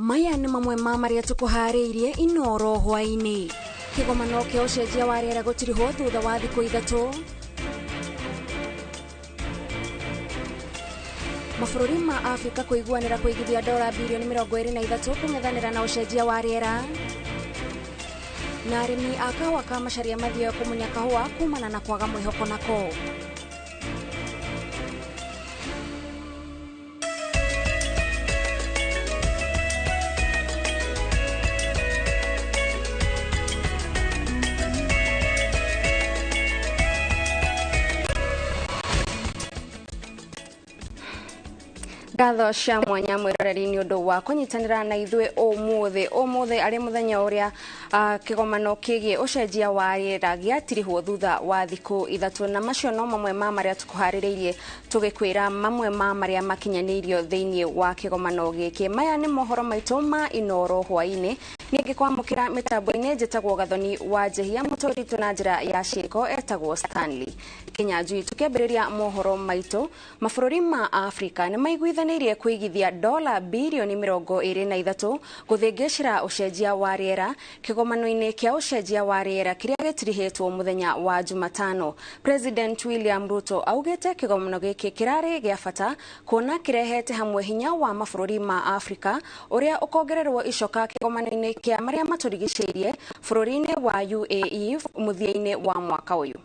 Maya nĩ mamwe ma marĩa tũkũharĩirie Inooro hwaĩ-inĩ. Kĩgomano kĩa ũcenjia wa rĩera gũtirĩ ho thutha wa thikũ ithatũ. Mabũrũri ma Afrika kũiguanĩra kũigithia dola bilioni 23 kũng'ethanĩra na ũcenjia wa rĩera. Na arĩmi a kahũa ka Macharia mathioya kũmunya kahũa kumana na kwaga mwĩhoko nako. Ngatho cia mwanya mwĩroreri nĩ ũndũ wa kũnyitanĩra na ithuĩ ũmũthĩ arĩ mũthenya ũrĩa kĩgomano kĩgiĩ ũcenjia wa rĩera gĩatirihwo thutha wa thikũ ithatũ, na macio no mamwe ma marĩa tũkũharĩrĩirie tũgĩkwĩra mamwe ma marĩa makinyanĩirio thĩinĩ wa kĩgomano gĩkĩ. Maya nĩ mohoro maitũ ma Inooro hwaĩ-inĩ. Niĩ ngĩkwamũkĩra mĩtambo-inĩ njĩtagwo Gathoni wa Njehia, mũtũritũ na njĩra ya ciĩko etagwo Stanley Kĩnyanjui. Tũkĩambĩrĩria mohoro maitũ, mabũrũri ma Afrika nĩ maiguithanĩirie kũigithia dola bilioni 23 gũthĩngĩcĩra ũcenjia wa rĩera kĩgomano-inĩ kĩa ũcenjia wa rĩera kĩrĩa gĩtirihĩtwo mũthenya wa Jumatano. President William Ruto augĩte kĩgomano gĩkĩ kĩrarĩ gĩa bata kuona kĩrehete hamwe hinya wa mabũrũri ma Afrika ũrĩa ũkongererwo icoka kĩgomano-inĩ kĩa marĩa matũrigicĩirie bũrũri-inĩ wa UAE mũthia-inĩ wa mwaka ũyũ.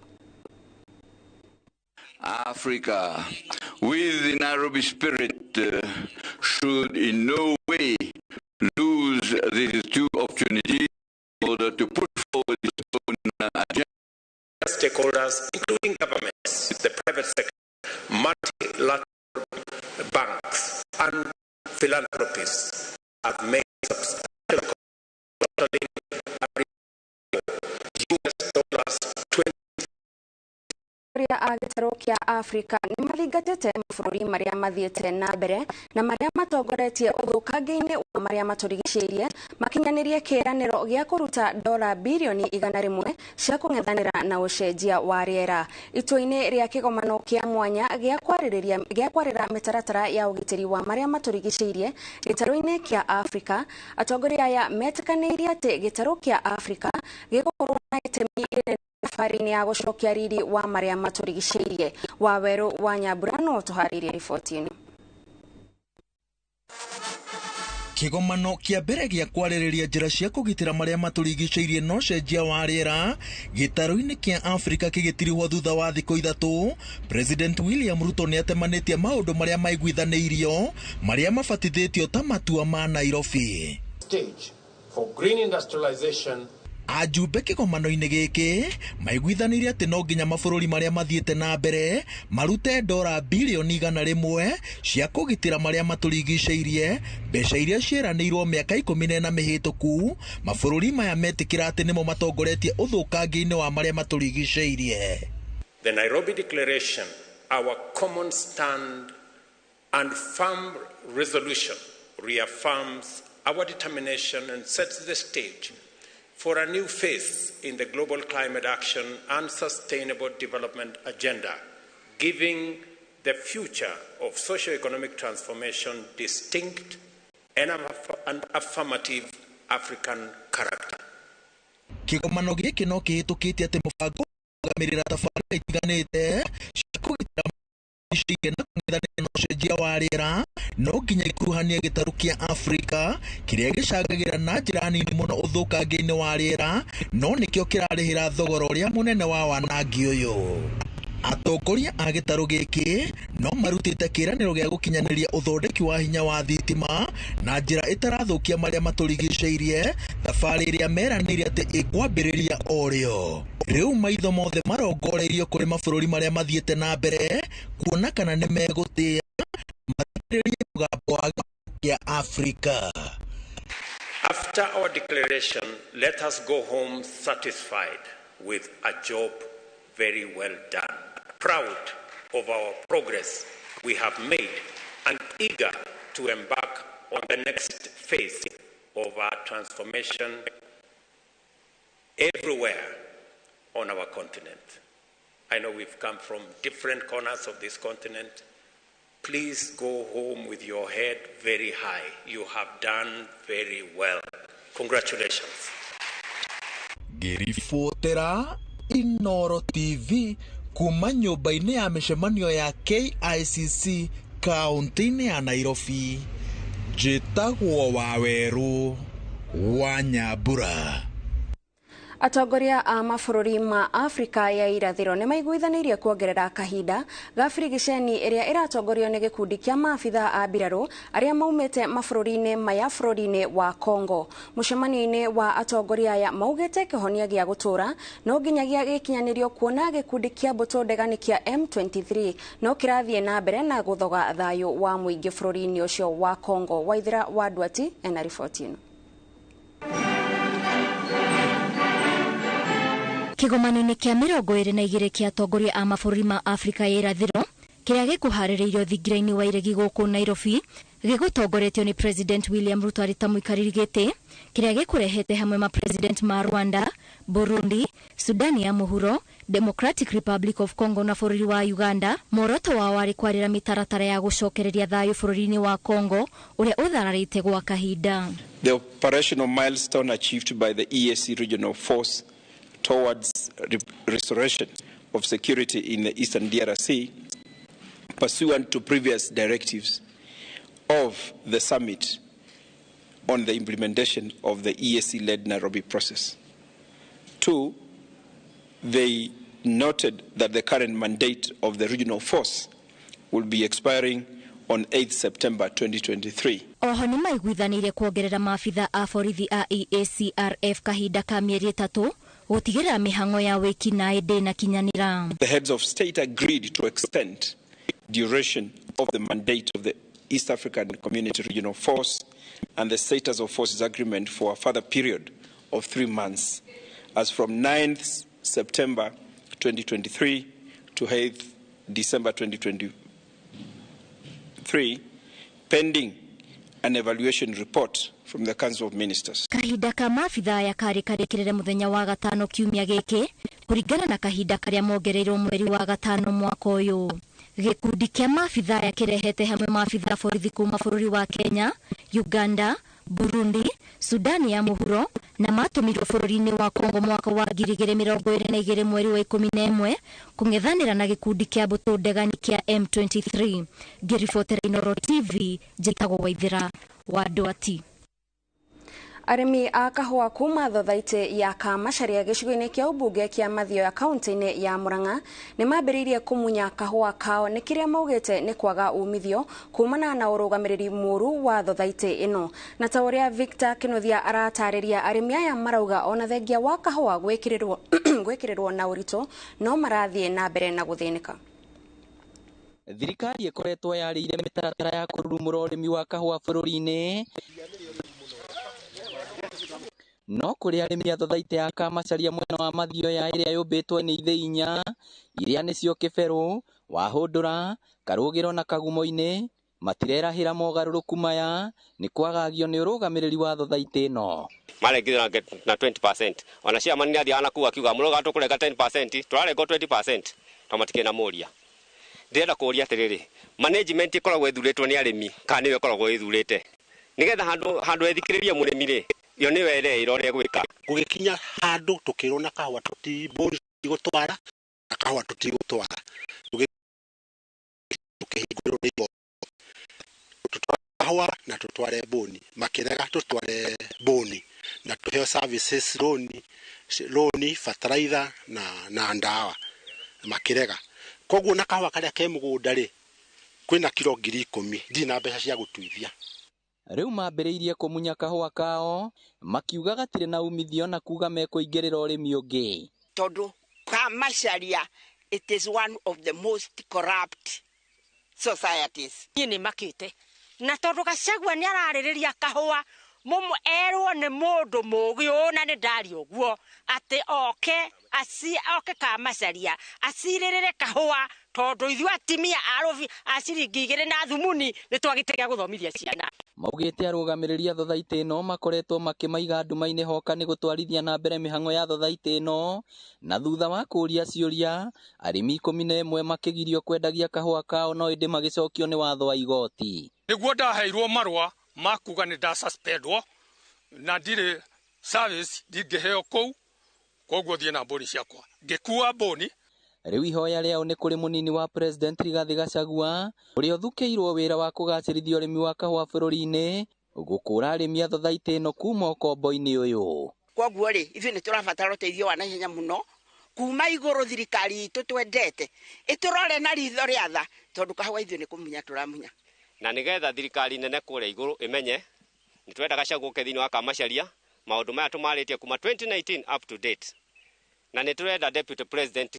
Africa, with the Nairobi spirit, should in no way lose these two opportunities in order to push forward its own agenda. Stakeholders, including governments, the private sector, multilateral banks, and philanthropists, have made substantial $20 a gĩtarũ kĩa Afrika nĩ mathingatĩte mabũrũri marĩa mathiĩte na mbere na marĩa matongoretie ũthũkangia-inĩ wa marĩa matũrigicĩirie makinyanĩrie kĩĩranĩro gĩa kũruta dola bilioni 100 cia kũng'ethanĩra na ũcenjia wa rĩera. Itua-inĩ rĩa kĩgomano kĩa mwanya gĩa kwarĩra mĩtaratara ya ũgitĩri wa marĩa matũrigicĩirie gĩtarũ-inĩ kĩa Afrika, atongoria aya metĩkanĩirie atĩ gĩtarũ kĩa Afrika gĩgũkorwo na itemi inene thabarĩ-inĩ ya gũcokia riri wa marĩa matũrigicĩirie. Wawerũ wa Nyambura no tũharĩrie riboti ĩno. Kĩgomano kĩa mbere gĩa kwarĩrĩria njĩra cia kũgitĩra marĩa matũrigicĩirie na ũcenjia wa rĩera gĩtarũ-inĩ kĩa Afrika kĩgĩtirihwo thutha wa thikũ ithatũ. President William Ruto nĩ atemanĩtie maũndũ marĩa maiguithanĩirio marĩa mabatithĩtio ta matua ma Nairobi. Stage for green industrialization. Ajumbe kĩgomano-inĩ gĩkĩ maiguithanĩirie atĩ no nginya mabũrũri marĩa mathiĩte na mbere marute dola bilioni 100 cia kũgitĩra marĩa matũrigicĩirie, mbeca iria ciĩranĩirwo mĩaka 14 mĩhĩtũku. Mabũrũri maya metĩkĩra atĩ nĩmo matongoretie ũthũkangia-inĩ wa marĩa matũrigicĩirie. The Nairobi Declaration, our common stand and firm resolution, reaffirms our determination and sets the stage for a new phase in the global climate action and sustainable development agenda, giving the future of socio-economic transformation distinct and an affirmative African character. Kĩgomano gĩkĩ no kĩhĩtũkĩte atĩ mũbango ũrũgamĩrĩra tabarĩra itiganĩte cia kũgitĩra na kũng'ethanĩra na ũcenjia wa rĩera no nginya ikuruhanie gĩtarũ kĩa Afrika kĩrĩa gĩcangagĩra na njĩra nini mũno ũthũkangia-inĩ wa rĩera, no nĩkĩo kĩrarĩhĩra thogora ũrĩa mũnene wa wanangi ũyũ. Atongoria a gĩtarũ gĩkĩ no marutĩte kĩĩranĩro gĩa gũkinyanĩria ũthondeki wa hinya wa thitima na njĩra ĩtarathũkia marĩa matũrigicĩirie, thabarĩ ĩrĩa meranĩire atĩ ĩkwambĩrĩria o rĩo. Rĩu maitho mothe marongoreirio kũrĩ mabũrũri marĩa mathiĩte na mbere kuona kana nĩ megũtĩa mathikĩrĩrie mũgambo wa gĩtarũ kĩa Afrika. After our declaration, let us go home satisfied with a job very well done, proud of our progress we have made and eager to embark on the next phase of our transformation everywhere on our continent. I know we've come from different corners of this continent, please go home with your head very high. You have done very well. Congratulations. Ngĩribotera Inooro TV kuma nyũmba-inĩ ya mĩcemanio ya KICC kaunti-inĩ ya Nairobi, njĩtagwo Wawerũ wa Nyambura. Atongoria a mabũrũri ma Afrika ya irathĩro nĩ maiguithanirie kuongerera kahinda ga birigiceni ĩrĩa ĩratongorio nĩ gĩkundi kĩa maabitha a mbirarũ arĩa maumĩte mabũrũri-inĩ maya bũrũri-inĩ wa Congo. Mũcemanio-inĩ wa atongoria aya maugĩte kĩhonia gĩa gũtũra no nginyagia gĩkinyanĩrio kuona gĩkundi kĩa mbũtũ ndegani kĩa M23 no kĩrathiĩ na mbere na gũthoga thayũ wa mũingĩ bũrũri-inĩ ũcio wa Congo. Waithira wa Ndwati ena riboti ĩno. Kĩgomano-inĩ kĩa 22 kĩa atongoria a mabũrũri ma Afrika ya irathĩro kĩrĩa gĩkũharĩrĩirio thingira-inĩ wa iregi gũkũ Nairobi gĩgũtongoretio nĩ President William Ruto arĩ ta mũikarĩri gĩtĩ, kĩrĩa gĩkũrehete hamwe ma President ma Rwanda, Burundi, Sudani ya mũhuro, Democratic Republic of Congo na bũrũri wa Uganda. Muoroto wao warĩ kwarĩra mĩtaratara ya gũcokereria thayũ bũrũri-inĩ wa Congo ũrĩa ũthararĩte gwa kahinda. The operational milestone achieved by the EAC regional force towards restoration of security in the Eastern DRC, pursuant to previous directives of the summit on the implementation of the EAC-led Nairobi process. 2, they noted that the current mandate of the regional force will be expiring on 8 September 2023. Oho nĩ maiguithanirie kuongerera maabitha a borithi a EACRF kahinda ka mĩeri 3 gũtigĩrĩra mĩhang'o ya wĩki naĩ ndĩnakinyanĩra. The heads of state agreed to extend duration of the mandate of the East African Community Regional Force and the Status of Forces Agreement for a further period of 3 months, as from 9th September 2023 to 8th December 2023, pending an evaluation report from the Council of Ministers. Kahinda ka maabitha aya karĩ karĩkĩrĩre mũthenya wa gatano kiumia gĩkĩ kũringana na kahinda karĩa mongereirwo mweri wa gatano mwaka ũyũ. Gĩkundi kĩa maabitha aya kĩrehete hamwe maabitha borithi kuma bũrũri wa Kenya, Uganda, Burundi, Sudani ya mũhuro na matũmirwo bũrũri-inĩ wa Congo mwaka wa 2022 mweri wa 11 kũng'ethanĩra na gĩkundi kĩa mbũtũ ndegani kĩa M23. Ngĩribotera Inooro TV, njĩtagwo Waithira wa Ndwati. Arĩmi a kahũa kuma thothaitĩ ya Kamacharia gĩcigo-inĩ kĩa ũmbunge kĩa Mathioya ya kaunti-inĩ ya Murang'a nĩ mambĩrĩirie kũmunya kahũa kao nĩ kĩrĩa maugĩte nĩ kwaga umithio kumana na ũrũgamĩrĩri mũru wa thothaitĩ ĩno. Na ta ũrĩa Victor Kĩnuthia aratarĩria, arĩmi aya marauga ona thengia wa kahũa gwĩkĩrĩrwo na ũritũ no marathiĩ na mbere na gũthĩnĩka. Thirikari ĩkoretwo yarĩire mĩtaratara ya kũrurumũra ũrĩmi wa kahũa bũrũri-inĩ, no kũrĩ arĩmi a thothaitĩ ya Kamacharia mwena wa Mathioya ĩrĩa yũmbĩtwo nĩ ithĩ 4 iria nĩcio Kĩberũ, Wahũndũra, Karũgĩro na Kagumo-inĩ matirerahĩra mogarũrũku maya nĩ kwagagio nĩ ũrũgamĩrĩri wa thothaitĩ ĩno. Marengithana na 20%. Ona chairman nĩ athiaga nakuo akiuga mũroga tũkũrenga 10%, tũrarengwo 20%, tũmatikĩ na mũria. Ndĩrenda kũria atĩrĩrĩ, management ĩkoragwo ĩthurĩtwo nĩ arĩmi kana nĩwe ĩkoragwo ĩthurĩte? Nĩgetha handũ ethikĩrĩrie mũrĩmi rĩ, yo nĩ were ĩrore gwĩka. Gũgĩkinya handũ tũkĩrwo na kahũa tũtigũtwara na kahũa tũtigũtwara. Tũkĩhingũrwo nĩ igoti. Tũtware kahũa na tũtware mbũni. Makĩrega tũtware mbũni na tũheo services roni, fertilizer na ndawa. Makĩrega. Koguo na kahũa karĩa ke mũgũnda rĩ, kwĩna kilo 10,000 ndirĩ na mbeca cia gũtuithia. Rĩu mambĩrĩirie kũmunya kahũa kao makiuga gatirĩ na umithio na kuga mekũingĩrĩra ũrĩmi ũngĩ. Tondũ Kamacharia, it is one of the most corrupt societies. Nĩ makĩte na tondũ Gachagua nĩ ararĩrĩria kahũa mumu erwo nĩ mũndũ mũgĩ na nĩ ndari ũguo atĩ oke Kamacharia acirĩrĩre kahũa tondũ ithuĩ atimia a ciringi 2 na thumuni nĩ twagĩtega gũthomithia ciana. maugite arũgamĩrĩri thothaitĩ ĩno makoretwo makĩmaiga nduma-inĩ hoka nĩ gũtwarithia na mbere mĩhang'o ya thothaitĩ ĩno, na thutha wa kũũria ciũria arĩmi 11 makĩgirio kwendagia kahũa kao no ĩndĩ magĩcokio nĩ watho wa igoti. Nĩguo ndaheirwo marũa ma kuga nĩ ndasuspendwo na ndirĩ service ndingĩheo kũu, koguo thiĩ na mbũri ciakwa ngĩkua mbũni. Rĩu ihoya rĩao nĩ kũrĩ mũnini wa president Rigathi Gachagua ũrĩa ũthukĩirwo wĩra wa kũgacĩrithia ũrĩmi wa kahũa bũrũri-inĩ gũkũra arĩmi a thothaitĩ ĩno kuma ũkombo-inĩ ũyũ. Koguo rĩ ithuĩ nĩ tũrabatara ũteithio wa naihenya mũno kuma igũrũ thirikari itũ twendete ĩtũrore na ritho rĩa tha tondũ kahũa ithuĩ nĩ kũmunya tũramunya. Na nĩgetha thirikari nene kũrĩa igũrũ ĩmenye nĩ twenda Gachagua thĩinĩ wa kamacaria maũndũ maya tũmarĩtie kuma 2019 up to date, na nĩ tũrenda deputy president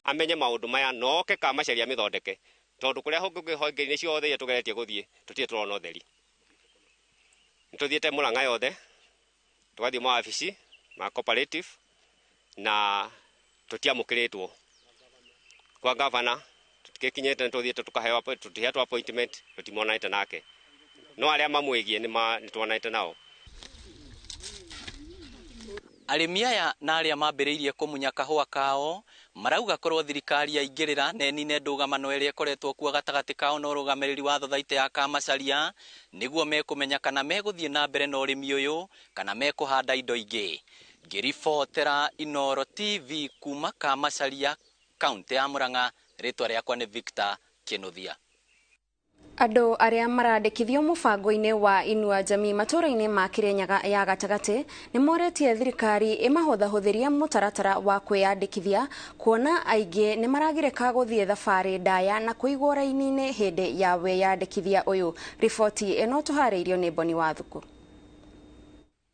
amenye maũndũ maya noke kamacaria mĩthondeke tondũ kũrĩa honge-inĩ ciothe iria tũgeretie gũthiĩ tũtirĩ tũrona ũtheri. Nĩ tũthiĩte Mũrang'a yothe tũgathiĩ mawabici ma cooperative na tũtiamũkĩrĩtwo kwa gavana, tũtikinyĩte, nĩ tũthiĩte tũkĩheetwo appointment tũtimonanĩte nake, no arĩa mamwĩgie nĩ tuonanĩte nao. Arĩmi aya na arĩa mambĩrĩirie kũmunya kahũa kao marauga korwo thirikari yaingĩrĩra na nine ndũgamano ĩrĩa ĩkoretwo kuo gatagatĩ kao na ũrũgamĩrĩri wa thothaitĩ ya kamacaria nĩguo mekũmenya kana megũthiĩ na mbere na ũrĩmi ũyũ kana mekũhanda indo ingĩ. Ngĩribotera Inooro TV kuma Kamacharia, kaunti ya Mũrang'a, rĩtwa rĩakwa nĩ Victor Kĩnuthia. Andũ arĩa marandĩkithio mũbango-inĩ wa Inua Jamii matũũra-inĩ ma Kirinyaga ya gatagatĩ nĩ moretie thirikari ĩmahũthahũthĩria mũtaratara wa kwĩyandĩkithia, kuona aingĩ nĩ maragirĩka gũthiĩ thabarĩ ndaya na kũigwo raini-inĩ hĩndĩ ya wĩyandĩkithia ũyũ. Riboti ĩno tũharĩirio nĩ Boni wa Thuku.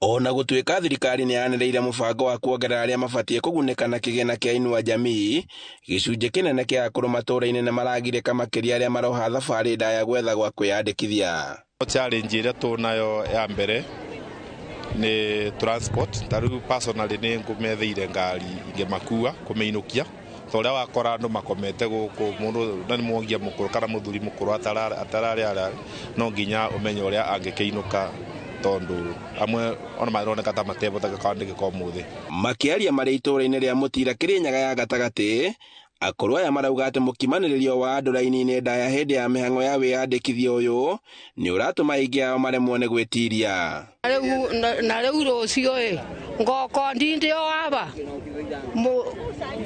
Ona gũtuĩka thirikari nĩ yanĩrĩire mũbango wa kuongerera arĩa mabatie kũgunĩka na kĩgĩna kĩa Inua Jamii, gĩcunjĩ kĩnene kĩa akũrũ matũũra-inĩ nĩ maragirĩka makĩria arĩa maroha thabarĩ ndaya gwetha gwa kwĩyandĩkithia. Challenge ĩrĩa tũnayo ya mbere nĩ transport. Tarĩu personally nĩ ngũmetheire ngari ingĩmakua kũmeinũkia tondũ wakora andũ makomete gũkũ mũndũ nĩ mwangia mũkũrũ kana mũthuri mũkũrũ atararĩ no nginya ũmenye ũrĩa angĩkĩinũka tondu amwe ona maroneka ta matebota gakandike kwa muthi. Makĩaria marĩ itũũra-inĩ rĩa Mũtira Kirinyaga ya gatagatĩ, akũrũ aya marauga atĩ mũkimanĩrĩrio wa andũ raini-inĩ ndaya hĩndĩ ya mĩhang'o ya wĩyandĩkithia ũyũ nĩ ũratũma aingĩ ao maremwo nĩ gwĩtiria. Na rĩu rũciũ ngoko ndinde o aba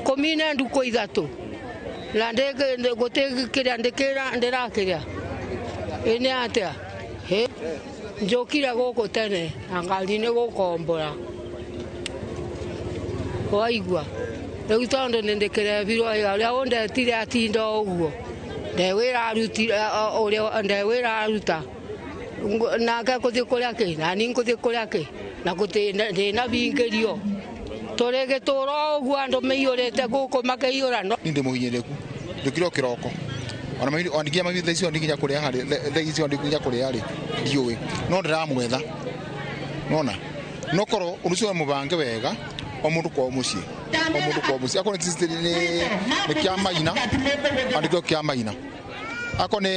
komine nduko ithatũ na gũtĩkĩrĩa ndĩrakĩrĩa ĩnĩ atĩa njokire gũkũ tene na ngari nĩ gũkombora waigua rĩu tondũ nĩ ndĩkĩrebirwo ũrĩa ũndetire atinda ũguo ndewĩra aruta nake kũthiĩ kũrĩa kĩ na niĩ ngũthiĩ kũrĩa kĩ na ndĩna bingĩrio tũrĩ gĩtũũra ũguo andũ maiyũrĩte gũkũ makĩiyũra. Niĩ ndĩ mũhinyĩrĩku njũkire o kĩroko ona nginya mathi thaa icio nginya kũrĩa harĩ thaa icio nginya kũrĩa harĩ ndiũĩ no ndĩramwetha nona no korwo ũndũ ũcio mũbange wega o mũndũ kwa mũciĩ akorwo nĩ kĩa maina andĩkĩrwo kĩa maina ako nĩ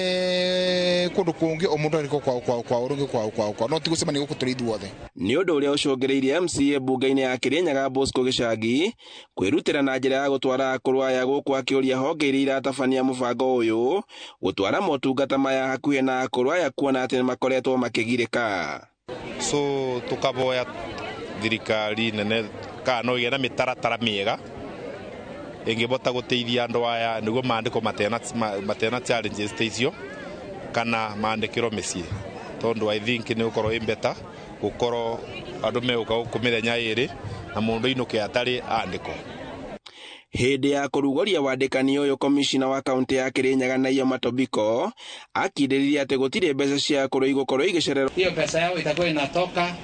kũndũ kũngĩ o mũndũ arĩkwo kwao rũngĩ kwao no tigũcemania gũkũ tũrĩ ithuothe. Nĩ ũndũ ũrĩa ũcũngĩrĩirie MCA mbunge-inĩ ya Kirinyaga Bosco Gĩcangi kwĩrutĩra na njĩra ya gũtwara akũrũ aya gũkũ akĩũria honge iria iratabania mũbango ũyũ gũtwara motungata maya hakuhĩ na akũrũ aya kuona atĩ nĩ makoretwo makĩgirĩka. So tũkaboya thirikari nene kana no ĩgĩe na mĩtaratara mĩega ĩngĩbota gũteithia andũ aya nĩguo maandĩkwo matena challenges ta icio kana maandĩkĩrwo mĩciĩ tondũ I think nĩ gũkorwo better gũkorwo andũ megũka gũkũ mĩthenya ĩrĩ na mũndũ ainũke atarĩ andĩko. Hĩndĩ ya kũrugũria wandĩkani ũyũ, komishina wa kaunti ya Kirinyaga Naiyo Matobiko akindĩrĩria atĩ gũtirĩ mbeca cia akũrũ igũkorwo igĩcererwo. Hiyo pesa yao itakuwa inatoka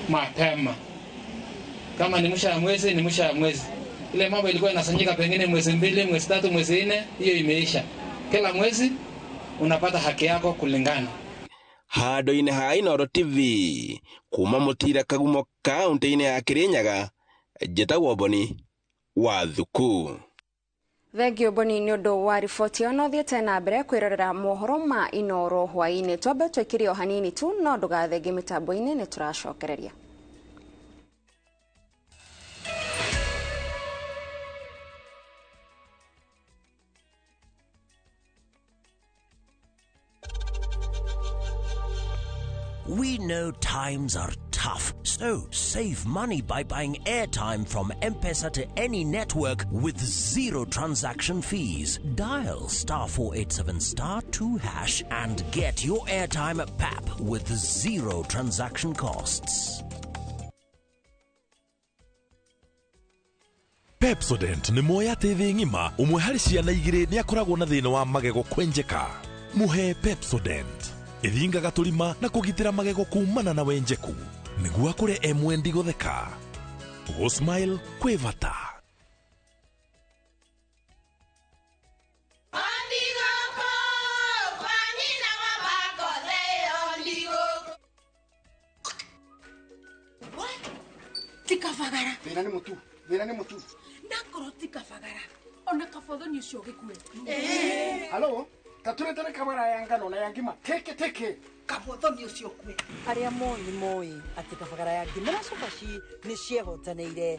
mapema, kama ni mwisho ya mwezi ni mwisho ya mwezi. Ile mambo ilikuwa inasanyika pengine mwezi 2, mwezi 3, mwezi 4, hiyo imeisha. Kila mwezi unapata haki yako kulingana. Handũ-inĩ ha Inooro TV kuma Mũtira Kagumo kaunti-inĩ ya Kirinyaga, njĩtagwo Boni wa Thuku. Thengio Boni nĩ ũndũ wa riboti ĩyo no thiĩte na mbere kwĩrorera mohoro ma Inooro hwaĩ-inĩ. Twambe twĩkĩre o hanini tu no ndũgathengie mĩtambo-inĩ nĩ tũracokereria. We know times are tough, so save money by buying airtime from M-Pesa to any network with zero transaction fees. Dial *487*2# and get your airtime PAP with zero transaction costs. Pepsodent nĩ moya atĩ thĩ ng'ima ũmwe harĩ ciana igĩrĩ nĩ akoragwo na thĩna wa magego kwenjeka. Muhe Pepsodent. Ithingaga tũrima na kũgitĩra magego kumana na wenjeku. Nĩguo akũre emwendi gũtheka. Gũsmile kwĩ bata. Tikavagara. Wĩra nĩ mũtu. Nakoro tikavagara. Ona kabotho ni ũcio gĩkuĩte. Halo? Taturete kamera ya ngano na ya ngima. Teke. Kabotho ni ũcio kwe. Arĩa moĩ atĩ kabagara ya ngima na cabaci nĩ ciehotanĩire.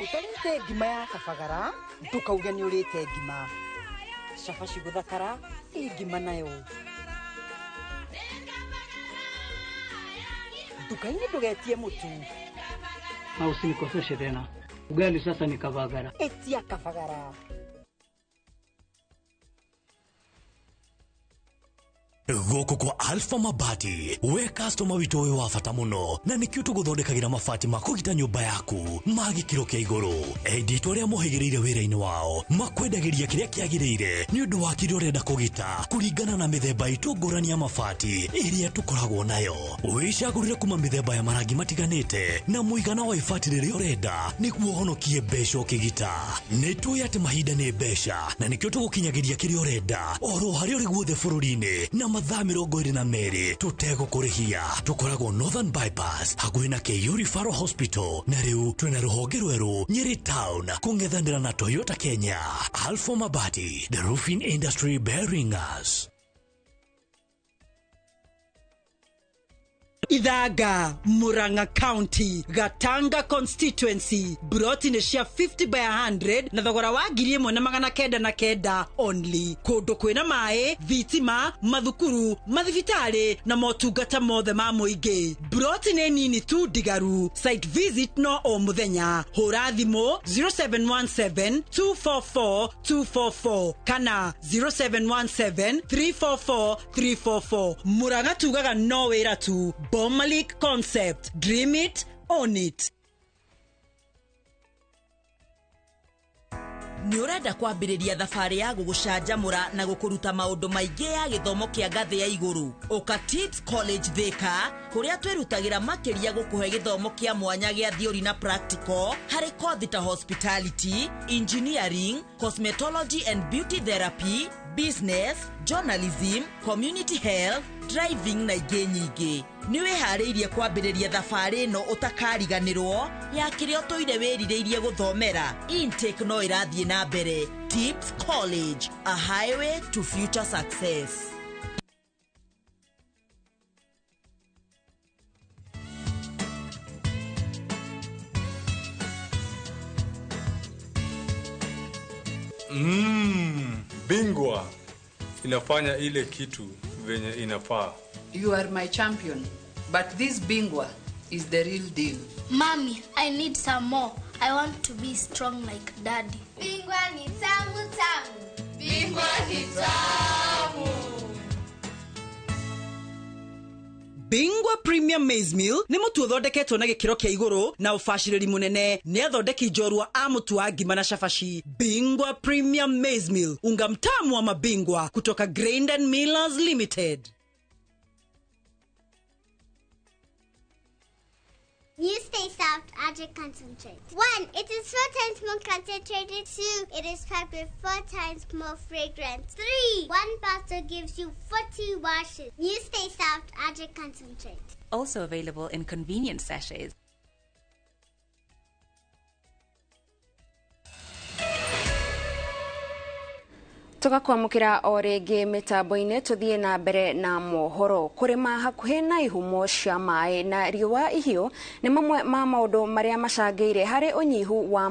Ũtarĩte ngima ya kabagara, ndũkauge nĩ ũrĩte ngima. Cabaci gũthakara, ngima nayo. Nduka-inĩ ndũgetie mũtu. Na usinikoseshe tena. Ugali sasa ni kabagara. Etia kabagara. Gũkũ kwa Alpha Mabati, we customer witũ ũyũ wa bata mũno, na nĩkĩo tũgũthondekagĩra mabati ma kũgita nyũmba yaku ma gĩkĩro kĩa igũrũ. Enditũ arĩa mohĩgĩrĩire wĩra-inĩ wao makwendagĩria kĩrĩa kĩagĩrĩire nĩ ũndũ wa kĩrĩa ũrenda kũgita kũringana na mĩthemba itũ ngũrani ya mabati ĩrĩa tũkoragwo nayo. Wĩcagũrĩre kuma mĩthemba ya marangi matiganĩte na mũigana wa ibati rĩrĩa ũrenda nĩguo ũhonokie mbeca ũkĩgita. Nĩtũĩ atĩ mahinda nĩ mbeca na nĩkĩo tũgũkinyagĩria kĩrĩa ũrenda oro harĩa ũrĩ guothe bũrũri-inĩ na mathaa 22 tutegũkũrĩhia. Tũkoragwo Northern Bypass hakuhĩ na KU Referral Hospital, na rĩu twĩna rũhonge rwerũ Nyeri Town kũng'ethanĩra na Toyota Kenya. Alpha Mabati, the roofing industry bearing us. Idhaga, Murang'a County, Gatanga constituency, brought in a share 50 by 100, na thogora wa 1,999 only. Kũndũ kwĩna maĩ, thitima, mathukuru, mathibitarĩ na motungata mothe ma mũingĩ. Brought in nini tu ndigaru. Site visit no o mũthenya. Hũra thimũ 0717-244-244 kana 0717-344-344. Murang'a tugaga no wĩra tu. Bomalik concept. Dream it, own it. Nĩ ũrenda kwambĩrĩria thabarĩ ya gũgũcanjamũra na gũkũruta maũndũ maingĩ ya gĩthomo kĩa ngathĩ ya igũrũ. Oka Tips College Thika, kũrĩa twĩrutagĩra makĩria gũkũhe gĩthomo kĩa mwanya gĩa theory na practical harĩ kothi ta hospitality, engineering, cosmetology and beauty therapy, business, journalism, community health, driving na ingĩ nyingĩ. Nĩ wĩharĩirie kwambĩrĩria thabarĩ ĩno ũtakariganĩrwo ya kĩrĩa ũtũire wĩrirĩirie gũthomera. Intake no ĩrathiĩ na mbere. Tips College, a highway to future success. Bingwa inafanya ile kitu venye inafaa. You are my champion, but this bingwa is the real deal. Mommy, I need some more. I want to be strong like daddy. Bingwa ni tamu tamu. Bingwa ni tamu. Bingwa Premium Maize Meal nĩ mũtu ũthondeketwo na gĩkĩro kĩa igũrũ na ũbacĩrĩri mũnene nĩ athondeki njorua a mũtu wa ngima na cabaci. Bingwa Premium Maize Meal, unga mtamu wa mabingwa kutoka Grain and Millers Limited. New Stay Soft Adject Concentrate. 1. It is 4 times more concentrated. 2. It is packed with 4 times more fragrance. 3. 1 bottle gives you 40 washes. New Stay Soft Adject Concentrate. Also available in convenient sachets. Tugakwamukira o ringi mitambo-ini tuthie na mbere na mohoro. Kurima hakuhi na ihumo cia mai na riua ihiu ni mamwe ma maundu maria macangĩire hari unyihu wa